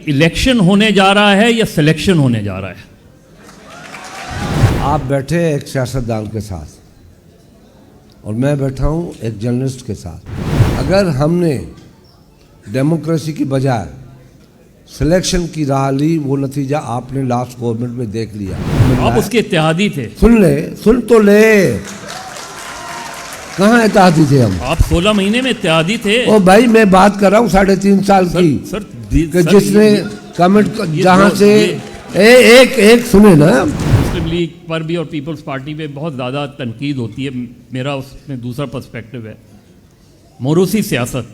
Election होने जा रहा है या सिलेक्शन होने जा रहा है? आप बैठे एक सियासतदान के साथ और मैं बैठा हूं एक जर्नलिस्ट के साथ। अगर हमने डेमोक्रेसी की बजाय सिलेक्शन की राह ली, वो नतीजा आपने लास्ट गवर्नमेंट में देख लिया। आप उसके इत्तेहादी थे। सुन तो ले, कहाँ इत्तेहादी थे हम? आप 16 महीने में इत्तेहादी थे। ओ भाई, मैं बात कर रहा हूँ 3.5 साल की। सर, जिसने कमेंट जहाँ से एक सुने ना, मुस्लिम लीग पर भी और पीपल्स पार्टी पे बहुत ज़्यादा तनकीद होती है। मेरा उसमें दूसरा पर्सपेक्टिव है। मोरूसी सियासत,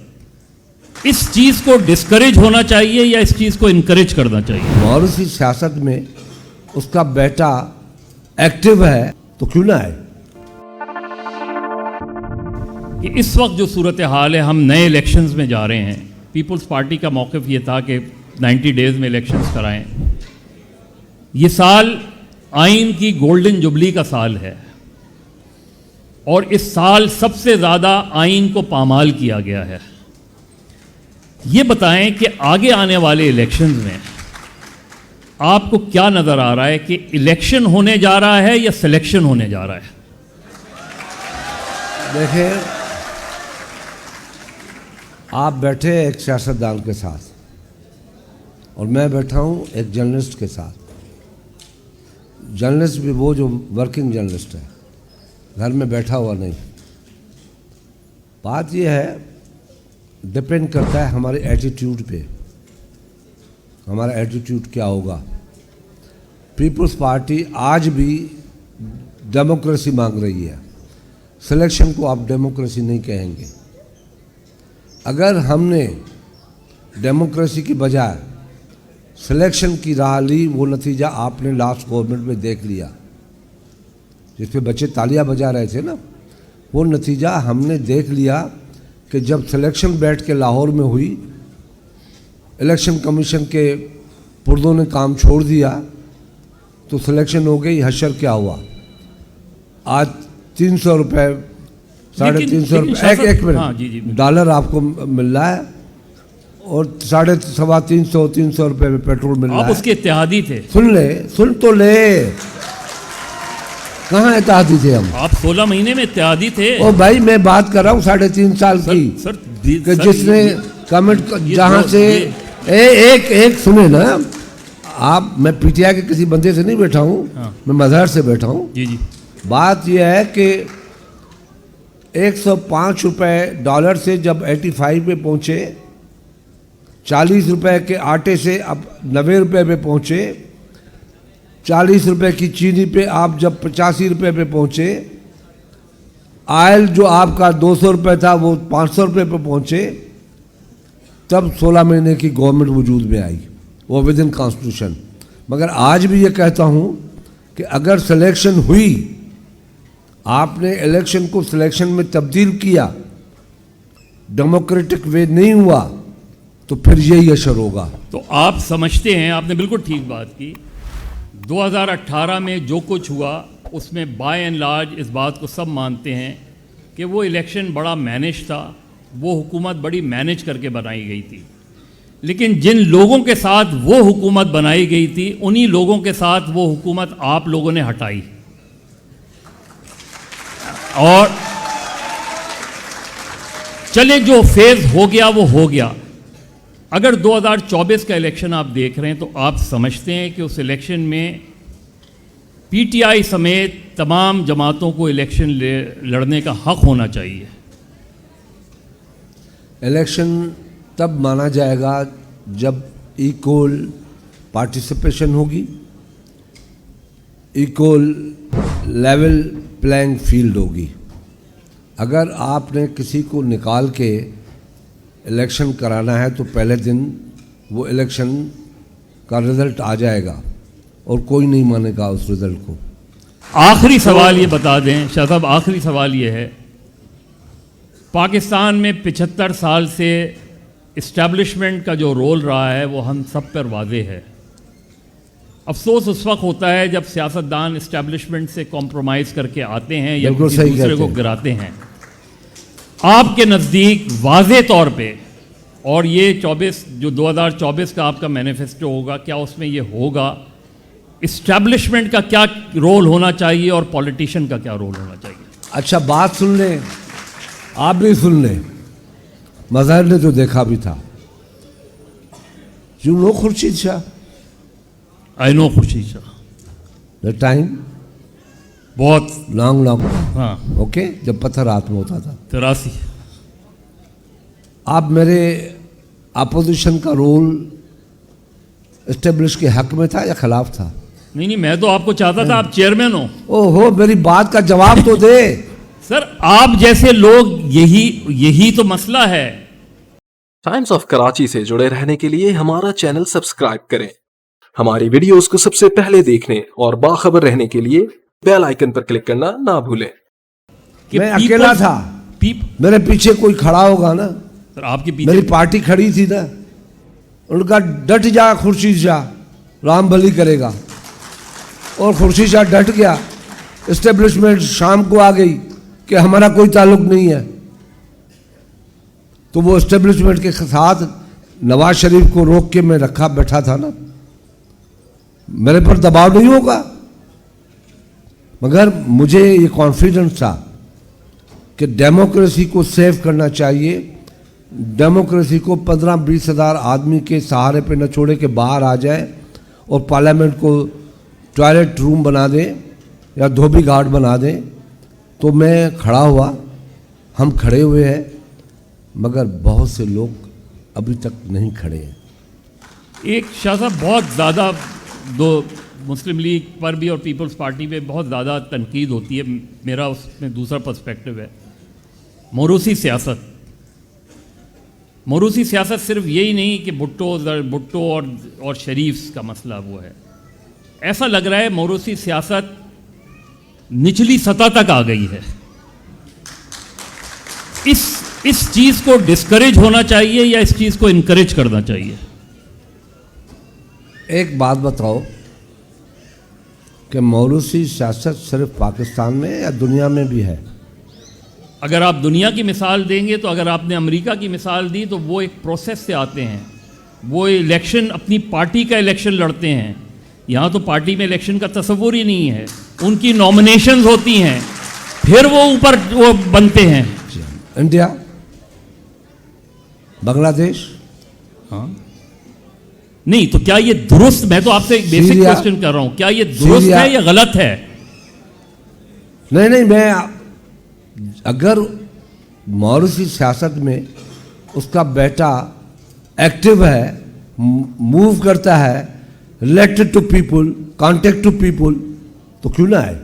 इस चीज़ को डिस्करेज होना चाहिए या इस चीज़ को इनकरेज करना चाहिए? मोरूसी सियासत में उसका बेटा एक्टिव है तो क्यों ना है? कि इस वक्त जो सूरत हाल है, हम नए इलेक्शंस में जा रहे हैं। पीपल्स पार्टी का मौक़िफ़ ये था कि 90 डेज़ में इलेक्शंस कराएं। ये साल आइन की गोल्डन जुबली का साल है और इस साल सबसे ज़्यादा आइन को पामाल किया गया है। ये बताएं कि आगे आने वाले इलेक्शंस में आपको क्या नज़र आ रहा है कि इलेक्शन होने जा रहा है या सिलेक्शन होने जा रहा है? देखिए, आप बैठे एक सियासतदान के साथ और मैं बैठा हूँ एक जर्नलिस्ट के साथ। जर्नलिस्ट भी वो जो वर्किंग जर्नलिस्ट है, घर में बैठा हुआ नहीं। बात यह है, डिपेंड करता है हमारे एटीट्यूड पे। हमारा एटीट्यूड क्या होगा? पीपल्स पार्टी आज भी डेमोक्रेसी मांग रही है। सिलेक्शन को आप डेमोक्रेसी नहीं कहेंगे। अगर हमने डेमोक्रेसी की बजाय सिलेक्शन की राह ली, वो नतीजा आपने लास्ट गवर्नमेंट में देख लिया। जिस पे बच्चे तालियां बजा रहे थे ना, वो नतीजा हमने देख लिया कि जब सिलेक्शन बैठ के लाहौर में हुई, इलेक्शन कमीशन के पुर्दों ने काम छोड़ दिया तो सिलेक्शन हो गई। हशर क्या हुआ? आज 300 रुपये, 350 रुपये, एक मिनट, डॉलर आपको मिल रहा है और 350 रुपये में पेट्रोल मिल रहा है। आप उसके इत्तेहादी थे। सुन तो ले, कहाँ इत्तेहादी थे हम? आप 16 महीने में इत्तेहादी थे। ओ भाई, मैं बात कर रहा हूँ 3.5 साल की। जिसने कमेंट जहाँ से एक सुने ना, आप, मैं पीटीआई के किसी बंदे से नहीं बैठा हूँ। हाँ। मैं मजहर से बैठा हूँ। जी। बात यह है कि 105 रुपये डॉलर से जब 85 पे पहुँचे, 40 रुपये के आटे से अब 90 रुपये पे पहुँचे, 40 रुपये की चीनी पे आप जब 85 रुपये पे पहुँचे, ऑयल जो आपका 200 रुपये था वो 500 रुपये पे पहुँचे, तब 16 महीने की गवर्नमेंट वजूद में आई, वो विद इन कॉन्स्टिट्यूशन। मगर आज भी ये कहता हूँ कि अगर सिलेक्शन हुई, आपने इलेक्शन को सिलेक्शन में तब्दील किया, डेमोक्रेटिक वे नहीं हुआ, तो फिर यही असर होगा। तो आप समझते हैं, आपने बिल्कुल ठीक बात की, 2018 में जो कुछ हुआ उसमें बाय एंड लार्ज इस बात को सब मानते हैं कि वो इलेक्शन बड़ा मैनेज था, वो हुकूमत बड़ी मैनेज करके बनाई गई थी। लेकिन जिन लोगों के साथ वो हुकूमत बनाई गई थी, उन्हीं लोगों के साथ वो हुकूमत आप लोगों ने हटाई। और चले, जो फेज हो गया वो हो गया। अगर 2024 का इलेक्शन आप देख रहे हैं तो आप समझते हैं कि उस इलेक्शन में पीटीआई समेत तमाम जमातों को इलेक्शन लड़ने का हक होना चाहिए। इलेक्शन तब माना जाएगा जब इक्वल पार्टिसिपेशन होगी, इक्वल लेवल प्लेइंग फील्ड होगी। अगर आपने किसी को निकाल के इलेक्शन कराना है तो पहले दिन वो इलेक्शन का रिजल्ट आ जाएगा और कोई नहीं मानेगा उस रिजल्ट को। आखिरी सवाल ये बता दें शाह साहब, आखिरी सवाल ये है, पाकिस्तान में 75 साल से इस्टेब्लिशमेंट का जो रोल रहा है वो हम सब पर वाज़ेह है। अफसोस उस वक्त होता है जब सियासतदान इस्टेब्लिशमेंट से कॉम्प्रोमाइज़ करके आते हैं या किसी दूसरे को गिराते हैं। आपके नज़दीक वाज़ेह तौर पे और ये 24 जो 2024 का आपका मैनिफेस्टो होगा, क्या उसमें ये होगा? इस्टेब्लिशमेंट का क्या रोल होना चाहिए और पॉलिटिशियन का क्या रोल होना चाहिए? अच्छा बात सुन लें, आप भी सुन लें। मज़हर ने तो देखा भी था। You know Khurshid Shah? I know Khurshid Shah. The time बहुत लॉन्ग हाँ, ओके, जब पत्थर हाथ में होता था। 83। आप मेरे अपोजिशन का रोल एस्टेब्लिश के हक में था या खिलाफ था? नहीं, मैं तो आपको चाहता था आप चेयरमैन हो। ओहो, मेरी बात का जवाब तो दे। सर, आप जैसे लोग, यही तो मसला है। टाइम्स ऑफ कराची से जुड़े रहने के लिए हमारा चैनल सब्सक्राइब करें। हमारी वीडियोस को सबसे पहले देखने और बाखबर रहने के लिए बेल आइकन पर क्लिक करना ना भूलें। कि मैं अकेला था, मेरे पीछे कोई खड़ा होगा ना। सर, आपके मेरी पीछे पार्टी खड़ी थी ना, उनका डट जा खुर्शीद शाह, राम भली करेगा। और खुर्शीद शाह डट गया। एस्टेब्लिशमेंट शाम को आ गई कि हमारा कोई ताल्लुक नहीं है। तो वो एस्टेब्लिशमेंट के साथ नवाज शरीफ को रोक के मैं रखा बैठा था ना। मेरे पर दबाव नहीं होगा, मगर मुझे ये कॉन्फिडेंस था कि डेमोक्रेसी को सेव करना चाहिए। डेमोक्रेसी को 15-20 हज़ार आदमी के सहारे पे न छोड़े के बाहर आ जाए और पार्लियामेंट को टॉयलेट रूम बना दें या धोबी घाट बना दें। तो मैं खड़ा हुआ, हम खड़े हुए हैं, मगर बहुत से लोग अभी तक नहीं खड़े हैं। एक शाह साहब, बहुत ज़्यादा दो मुस्लिम लीग पर भी और पीपल्स पार्टी पे बहुत ज़्यादा तनकीद होती है। मेरा उसमें दूसरा पर्सपेक्टिव है। मोरूसी सियासत सिर्फ यही नहीं कि भुट्टो और शरीफ का मसला वो है। ऐसा लग रहा है मोरूसी सियासत निचली सतह तक आ गई है। इस चीज़ को डिस्करेज होना चाहिए या इस चीज़ को इनकरेज करना चाहिए? एक बात बताओ कि मौरूसी सियासत सिर्फ पाकिस्तान में या दुनिया में भी है? अगर आप दुनिया की मिसाल देंगे तो, अगर आपने अमेरिका की मिसाल दी तो वो एक प्रोसेस से आते हैं। वो इलेक्शन अपनी पार्टी का इलेक्शन लड़ते हैं। यहाँ तो पार्टी में इलेक्शन का तस्वुर ही नहीं है। उनकी नॉमिनेशंस होती हैं, फिर वो ऊपर वो बनते हैं। इंडिया, बांग्लादेश, हाँ नहीं तो क्या ये दुरुस्त? मैं तो आपसे एक बेसिक क्वेश्चन कर रहा हूं, क्या ये दुरुस्त है या गलत है? नहीं, मैं अगर मौरूसी सियासत में उसका बेटा एक्टिव है, मूव करता है, related to people, contact to people, तो क्यों ना है?